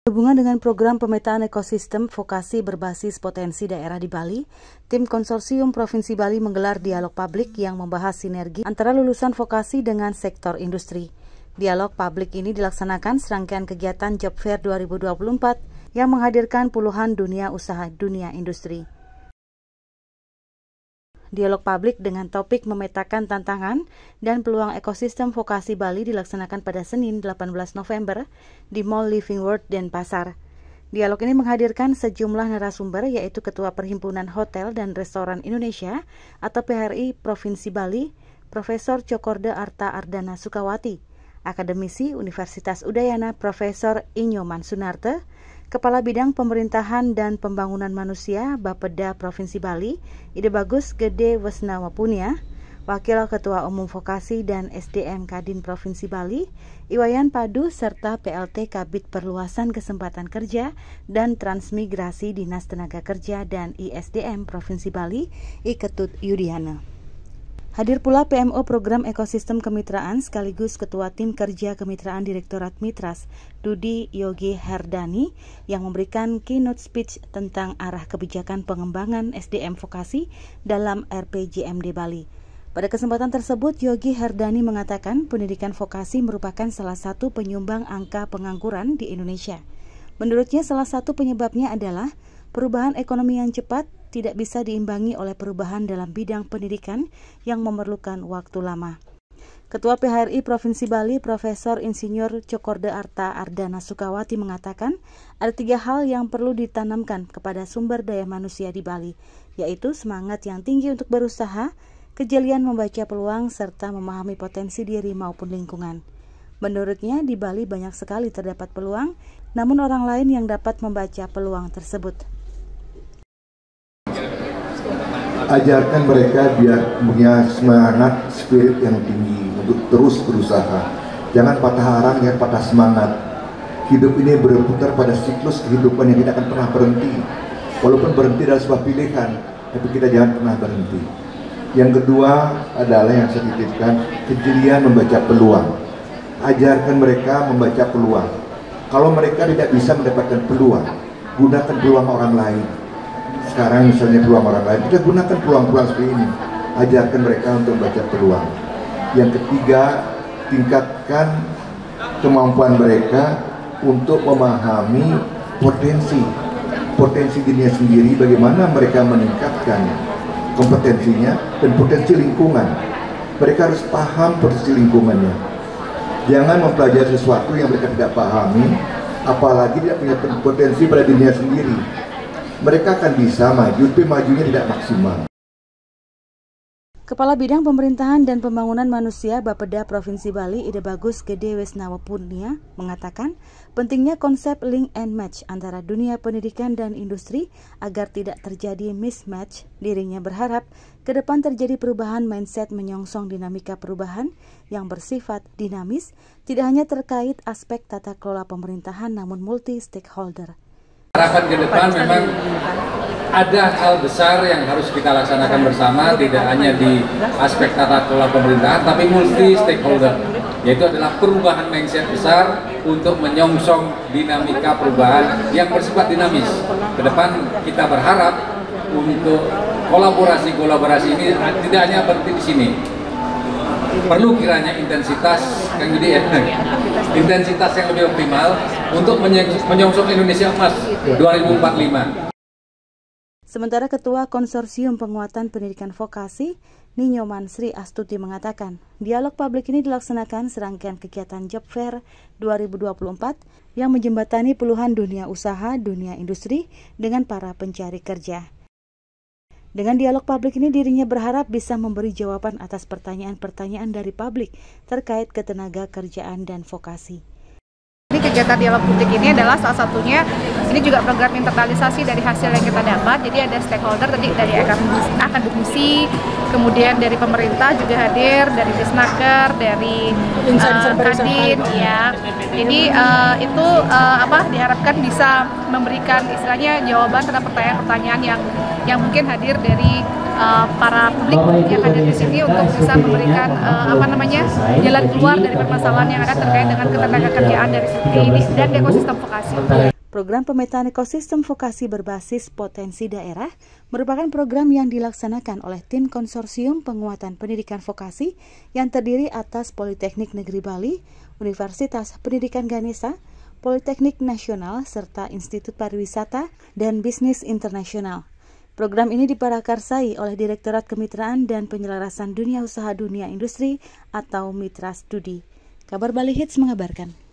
Hubungan dengan program pemetaan ekosistem vokasi berbasis potensi daerah di Bali, tim konsorsium Provinsi Bali menggelar dialog publik yang membahas sinergi antara lulusan vokasi dengan sektor industri. Dialog publik ini dilaksanakan serangkaian kegiatan Job Fair 2024 yang menghadirkan puluhan dunia usaha dunia industri. Dialog publik dengan topik memetakan tantangan dan peluang ekosistem vokasi Bali dilaksanakan pada Senin 18 November di Mall Living World Denpasar. Dialog ini menghadirkan sejumlah narasumber yaitu Ketua Perhimpunan Hotel dan Restoran Indonesia atau PHRI Provinsi Bali, Profesor Cokorda Arta Ardana Sukawati, Akademisi Universitas Udayana Profesor Inyoman Sunarte, Kepala Bidang Pemerintahan dan Pembangunan Manusia Bapeda Provinsi Bali, Ide Bagus Gede Wesnawa Punia, Wakil Ketua Umum Vokasi dan SDM Kadin Provinsi Bali, Iwayan Padu, serta PLT Kabid Perluasan Kesempatan Kerja dan Transmigrasi Dinas Tenaga Kerja dan ISDM Provinsi Bali, I Ketut Yudiana. Hadir pula PMO Program Ekosistem Kemitraan sekaligus Ketua Tim Kerja Kemitraan Direktorat Mitras, Dudi Yogi Herdani, yang memberikan keynote speech tentang arah kebijakan pengembangan SDM vokasi dalam RPJMD Bali. Pada kesempatan tersebut, Yogi Herdani mengatakan pendidikan vokasi merupakan salah satu penyumbang angka pengangguran di Indonesia. Menurutnya, salah satu penyebabnya adalah perubahan ekonomi yang cepat tidak bisa diimbangi oleh perubahan dalam bidang pendidikan yang memerlukan waktu lama. Ketua PHRI Provinsi Bali, Profesor Insinyur Cokorda Arta Ardana Sukawati mengatakan ada 3 hal yang perlu ditanamkan kepada sumber daya manusia di Bali, yaitu semangat yang tinggi untuk berusaha, kejelian membaca peluang, serta memahami potensi diri maupun lingkungan. Menurutnya, di Bali banyak sekali terdapat peluang, namun orang lain yang dapat membaca peluang tersebut. Ajarkan mereka biar punya semangat, spirit yang tinggi untuk terus berusaha. Jangan patah arang, jangan patah semangat. Hidup ini berputar pada siklus kehidupan yang tidak akan pernah berhenti. Walaupun berhenti adalah sebuah pilihan, tapi kita jangan pernah berhenti. Yang kedua adalah yang saya titipkan, kejelian membaca peluang. Ajarkan mereka membaca peluang. Kalau mereka tidak bisa mendapatkan peluang, gunakan peluang orang lain. Sekarang misalnya peluang orang lain, kita gunakan peluang-peluang seperti ini. Ajarkan mereka untuk membaca peluang. Yang ketiga, tingkatkan kemampuan mereka untuk memahami potensi dirinya sendiri, bagaimana mereka meningkatkan kompetensinya dan potensi lingkungan. Mereka harus paham potensi lingkungannya. Jangan mempelajari sesuatu yang mereka tidak pahami, apalagi tidak punya potensi pada dirinya sendiri. Mereka akan bisa maju, tapi majunya tidak maksimal. Kepala Bidang Pemerintahan dan Pembangunan Manusia Bapeda Provinsi Bali, Ide Bagus Gede Wesnawa Punia, mengatakan pentingnya konsep link and match antara dunia pendidikan dan industri agar tidak terjadi mismatch. Dirinya berharap ke depan terjadi perubahan mindset menyongsong dinamika perubahan yang bersifat dinamis, tidak hanya terkait aspek tata kelola pemerintahan namun multi stakeholder. Harapan ke depan memang ada hal besar yang harus kita laksanakan bersama, tidak hanya di aspek tata kelola pemerintahan, tapi multi stakeholder, yaitu adalah perubahan mindset besar untuk menyongsong dinamika perubahan yang bersifat dinamis. Ke depan kita berharap untuk kolaborasi ini tidak hanya berhenti di sini. Perlu kiranya intensitas yang intensitas yang lebih optimal untuk menyongsong Indonesia Emas 2045. Sementara Ketua Konsorsium Penguatan Pendidikan Vokasi, Ninyoman Sri Astuti mengatakan, dialog publik ini dilaksanakan serangkaian kegiatan Job Fair 2024 yang menjembatani puluhan dunia usaha, dunia industri dengan para pencari kerja. Dengan dialog publik ini dirinya berharap bisa memberi jawaban atas pertanyaan-pertanyaan dari publik terkait ketenaga kerjaan dan vokasi. Kegiatan dialog publik ini adalah salah satunya Ini juga program internalisasi dari hasil yang kita dapat. Jadi ada stakeholder tadi dari akademisi, kemudian dari pemerintah juga hadir, dari Disnaker, dari Kadin, ya. Jadi itu diharapkan bisa memberikan istilahnya jawaban terhadap pertanyaan-pertanyaan yang mungkin hadir dari para publik yang hadir di sini untuk bisa memberikan jalan keluar dari permasalahan yang ada terkait dengan ketenagakerjaan dari sektor ini dan ekosistem vokasi. Program pemetaan ekosistem vokasi berbasis potensi daerah merupakan program yang dilaksanakan oleh tim konsorsium penguatan pendidikan vokasi yang terdiri atas Politeknik Negeri Bali, Universitas Pendidikan Ganesha, Politeknik Nasional, serta Institut Pariwisata dan Bisnis Internasional. Program ini diprakarsai oleh Direktorat Kemitraan dan Penyelarasan Dunia Usaha Dunia Industri atau Mitra Studi. Kabar Bali Hits mengabarkan.